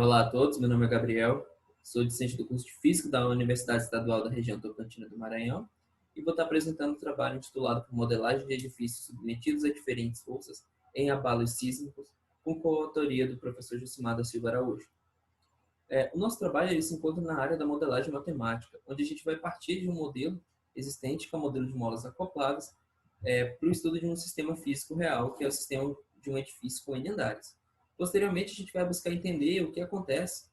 Olá a todos, meu nome é Gabriel, sou discente do curso de Física da Universidade Estadual da Região Tocantina do Maranhão e vou estar apresentando um trabalho intitulado por Modelagem de Edifícios Submetidos a Diferentes Forças em Abalos Sísmicos, com coautoria do professor Jucimar da Silva Araújo. O nosso trabalho ele se encontra na área da modelagem matemática, onde a gente vai partir de um modelo existente, que é o modelo de molas acopladas, para o estudo de um sistema físico real, que é o sistema de um edifício com N andares. Posteriormente, a gente vai buscar entender o que acontece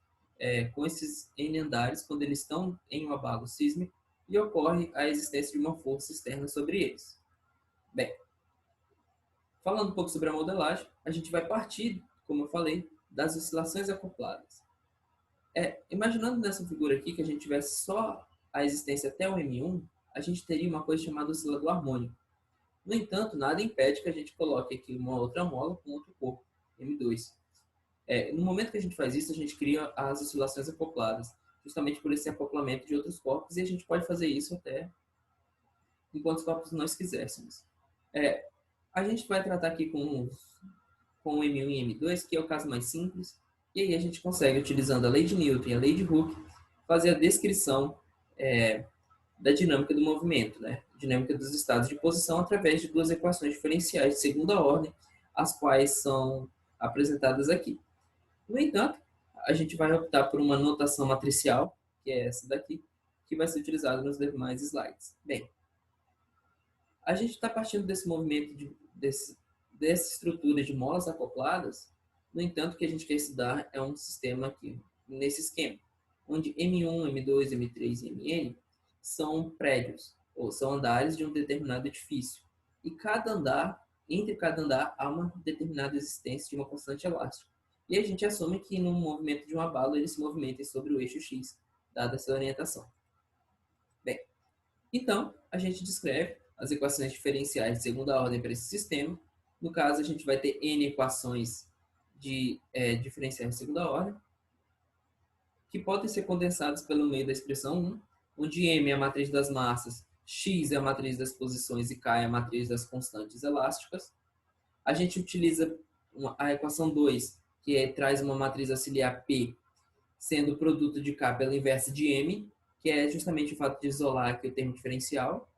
com esses N andares quando eles estão em um abalo sísmico e ocorre a existência de uma força externa sobre eles. Bem, falando um pouco sobre a modelagem, a gente vai partir, como eu falei, das oscilações acopladas. Imaginando nessa figura aqui que a gente tivesse só a existência até o M1, a gente teria uma coisa chamada oscilador harmônico. No entanto, nada impede que a gente coloque aqui uma outra mola com outro corpo, M2. No momento que a gente faz isso, a gente cria as oscilações acopladas, justamente por esse acoplamento de outros corpos, e a gente pode fazer isso até em quantos corpos nós quiséssemos. A gente vai tratar aqui com o M1 e M2, que é o caso mais simples, e aí a gente consegue, utilizando a lei de Newton e a lei de Hooke, fazer a descrição da dinâmica do movimento, né? Dinâmica dos estados de posição através de duas equações diferenciais de segunda ordem, as quais são apresentadas aqui. No entanto, a gente vai optar por uma notação matricial, que é essa daqui, que vai ser utilizada nos demais slides. Bem, a gente está partindo desse movimento, dessa estrutura de molas acopladas. No entanto, o que a gente quer estudar é um sistema aqui, nesse esquema, onde M1, M2, M3 e Mn são prédios, ou são andares de um determinado edifício. E entre cada andar, há uma determinada existência de uma constante elástica. E a gente assume que no movimento de um abalo, eles se movimentem sobre o eixo X, dada essa orientação. Bem, então, a gente descreve as equações diferenciais de segunda ordem para esse sistema. No caso, a gente vai ter N equações de diferenciais de segunda ordem, que podem ser condensadas pelo meio da expressão 1, onde M é a matriz das massas, X é a matriz das posições e K é a matriz das constantes elásticas. A gente utiliza a equação 2, que traz uma matriz auxiliar P, sendo o produto de K pela inversa de M, que é justamente o fato de isolar aqui o termo diferencial.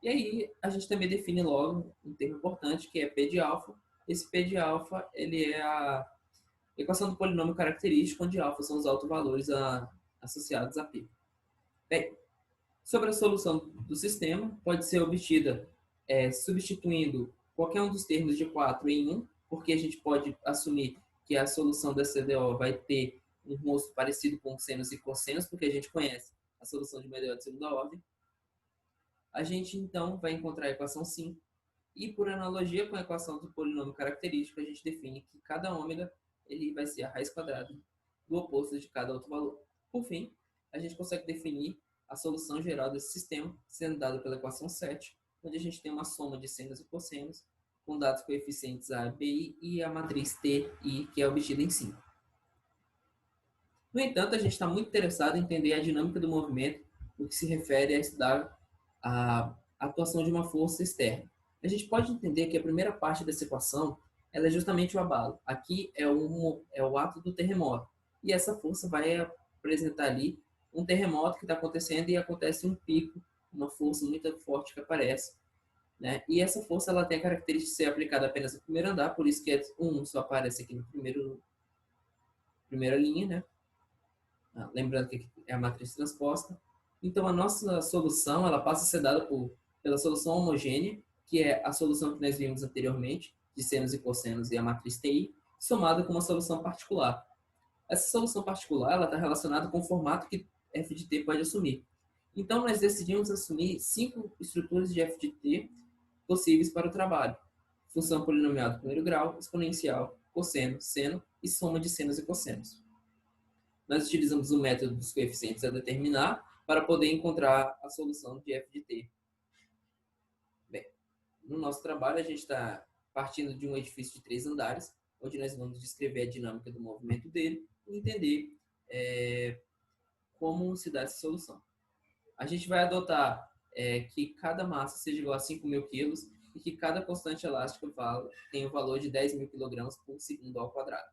E aí a gente também define logo um termo importante, que é P de alfa. Esse P de alfa ele é a equação do polinômio característico, onde alfa são os autovalores associados a P. Bem, sobre a solução do sistema, pode ser obtida substituindo qualquer um dos termos de 4 em 1, porque a gente pode assumir que a solução da CDO vai ter um rosto parecido com senos e cossenos, porque a gente conhece a solução de uma EDO de segunda ordem. A gente, então, vai encontrar a equação 5, e por analogia com a equação do polinômio característico, a gente define que cada ômega ele vai ser a raiz quadrada do oposto de cada outro valor. Por fim, a gente consegue definir a solução geral desse sistema, sendo dada pela equação 7, onde a gente tem uma soma de senos e cossenos, com dados coeficientes A, B, I e a matriz T, I, que é obtida em 5. No entanto, a gente está muito interessado em entender a dinâmica do movimento, no que se refere a estudar a atuação de uma força externa. A gente pode entender que a primeira parte dessa equação ela é justamente o abalo. Aqui é o ato do terremoto. E essa força vai apresentar ali um terremoto que está acontecendo e acontece um pico, uma força muito forte que aparece. Né? E essa força ela tem a característica de ser aplicada apenas no primeiro andar, por isso que só aparece aqui no primeira linha, né? Lembrando que é a matriz transposta. Então, a nossa solução ela passa a ser dada pela solução homogênea, que é a solução que nós vimos anteriormente, de senos e cossenos e a matriz TI, somada com uma solução particular. Essa solução particular está relacionada com o formato que f de t pode assumir. Então, nós decidimos assumir 5 estruturas de f de t possíveis para o trabalho. Função polinomial do primeiro grau, exponencial, cosseno, seno e soma de senos e cossenos. Nós utilizamos o método dos coeficientes a determinar para poder encontrar a solução de f de t. Bem, no nosso trabalho, a gente está partindo de um edifício de 3 andares, onde nós vamos descrever a dinâmica do movimento dele e entender como se dá essa solução. A gente vai adotar que cada massa seja igual a 5.000 quilos e que cada constante elástica tenha o valor de 10.000 quilogramas por segundo ao quadrado.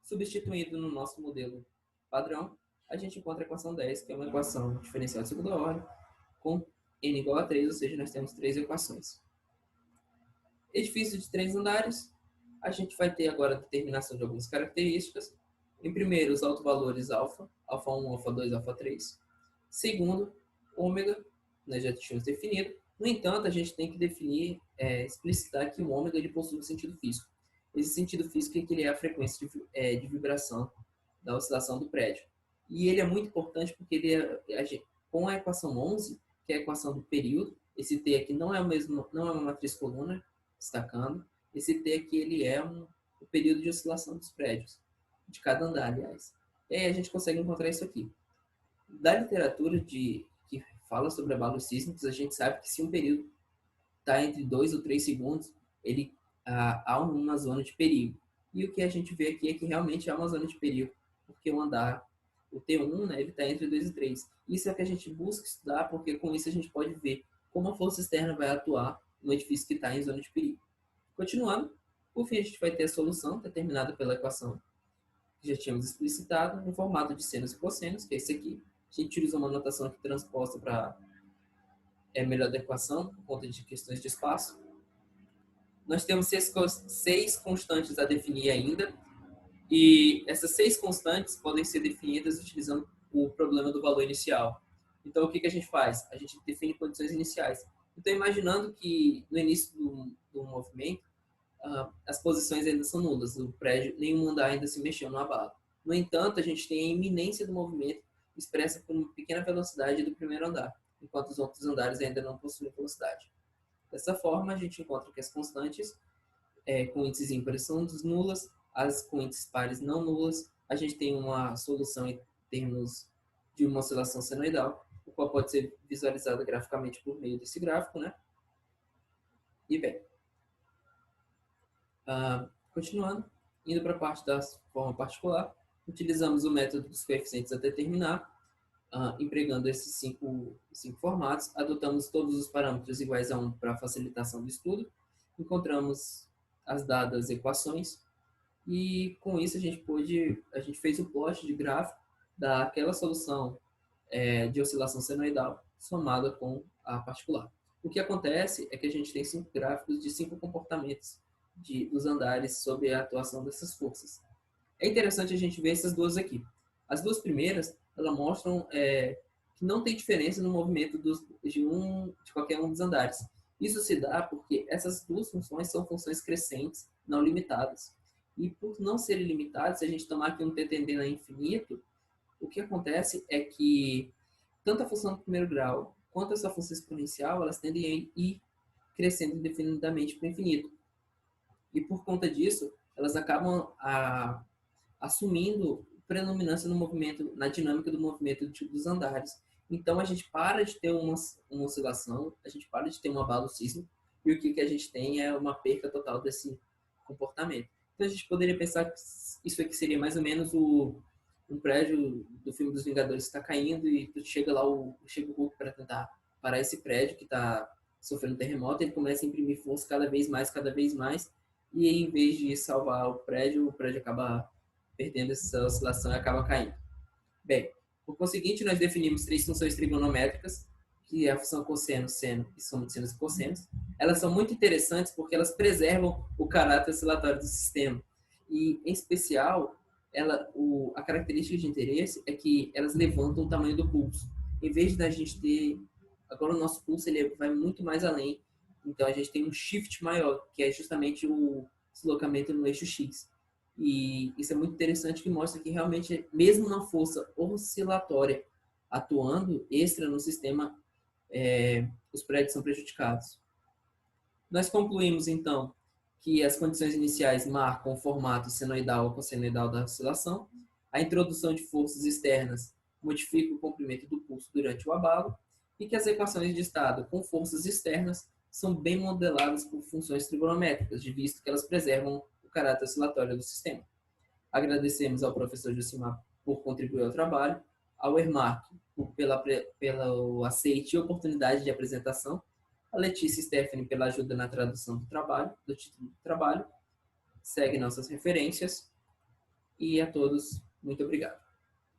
Substituindo no nosso modelo padrão, a gente encontra a equação 10, que é uma equação diferencial de segunda ordem, com n igual a 3, ou seja, nós temos 3 equações. Edifício de 3 andares, a gente vai ter agora a determinação de algumas características. Em primeiro, os autovalores alfa, alfa 1, alfa 2, alfa 3. Segundo, ômega, nós já tínhamos definido. No entanto, a gente tem que definir, explicitar que o ômega ele possui um sentido físico. Esse sentido físico é que ele é a frequência de vibração da oscilação do prédio. E ele é muito importante porque com a equação 11, que é a equação do período, esse T aqui não é uma matriz coluna, destacando, esse T aqui ele é o período de oscilação dos prédios, de cada andar, aliás. E aí a gente consegue encontrar isso aqui. Da literatura que fala sobre abalos sísmicos, a gente sabe que se um período está entre 2 ou 3 segundos, há uma zona de perigo. E o que a gente vê aqui é que realmente há uma zona de perigo, porque o andar, o T1, né, ele está entre 2 e 3. Isso é o que a gente busca estudar, porque com isso a gente pode ver como a força externa vai atuar no edifício que está em zona de perigo. Continuando, por fim a gente vai ter a solução determinada pela equação que já tínhamos explicitado, no formato de senos e cossenos, que é esse aqui. A gente utiliza uma notação aqui transposta para melhor da equação, por conta de questões de espaço. Nós temos seis constantes a definir ainda, e essas 6 constantes podem ser definidas utilizando o problema do valor inicial. Então, o que a gente faz? A gente define condições iniciais. Então, imaginando que no início do movimento, as posições ainda são nulas, o prédio, nenhum andar ainda se mexeu no abalo. No entanto, a gente tem a iminência do movimento expressa por uma pequena velocidade do primeiro andar, enquanto os outros andares ainda não possuem velocidade. Dessa forma, a gente encontra que as constantes com índices ímpares são nulas, as com índices pares não nulas. A gente tem uma solução em termos de uma oscilação senoidal, o qual pode ser visualizada graficamente por meio desse gráfico, né? E bem, continuando, indo para a parte da forma particular, utilizamos o método dos coeficientes a determinar, empregando esses cinco formatos, adotamos todos os parâmetros iguais a 1 para facilitação do estudo, encontramos as dadas equações, e com isso a gente fez o plot de gráfico daquela solução de oscilação senoidal somada com a particular. O que acontece é que a gente tem 5 gráficos de 5 comportamentos dos andares sob a atuação dessas forças. É interessante a gente ver essas duas aqui. As duas primeiras, elas mostram que não tem diferença no movimento de qualquer um dos andares. Isso se dá porque essas duas funções são funções crescentes, não limitadas. E por não serem limitadas, se a gente tomar aqui um t tendendo a infinito, o que acontece é que tanto a função do primeiro grau quanto essa função exponencial, elas tendem a ir crescendo indefinidamente para o infinito. E por conta disso, elas acabam assumindo predominância no movimento, na dinâmica do movimento dos andares. Então a gente para de ter uma oscilação, a gente para de ter um abalo sísmico, e o que a gente tem é uma perca total desse comportamento. Então a gente poderia pensar que isso aqui seria mais ou menos um prédio do filme dos Vingadores que está caindo e chega lá chega o Hulk para tentar parar esse prédio que está sofrendo terremoto, ele começa a imprimir força cada vez mais, e em vez de salvar o prédio acaba perdendo essa oscilação e acaba caindo. Bem, por conseguinte, nós definimos 3 funções trigonométricas, que é a função cosseno, seno e soma de senos e cossenos. Elas são muito interessantes porque elas preservam o caráter oscilatório do sistema. E, em especial, a característica de interesse é que elas levantam o tamanho do pulso. Em vez da gente ter... Agora o nosso pulso ele vai muito mais além. Então a gente tem um shift maior, que é justamente o deslocamento no eixo X. E isso é muito interessante, que mostra que realmente, mesmo na força oscilatória atuando extra no sistema, os prédios são prejudicados. Nós concluímos, então, que as condições iniciais marcam o formato senoidal ou cossenoidal da oscilação, a introdução de forças externas modifica o comprimento do pulso durante o abalo, e que as equações de estado com forças externas são bem modeladas por funções trigonométricas, de visto que elas preservam o caráter oscilatório do sistema. Agradecemos ao professor Josimar por contribuir ao trabalho, ao Ermark pelo aceite e oportunidade de apresentação, a Letícia e Stephanie pela ajuda na tradução do título do trabalho. Segue nossas referências E a todos, muito obrigado.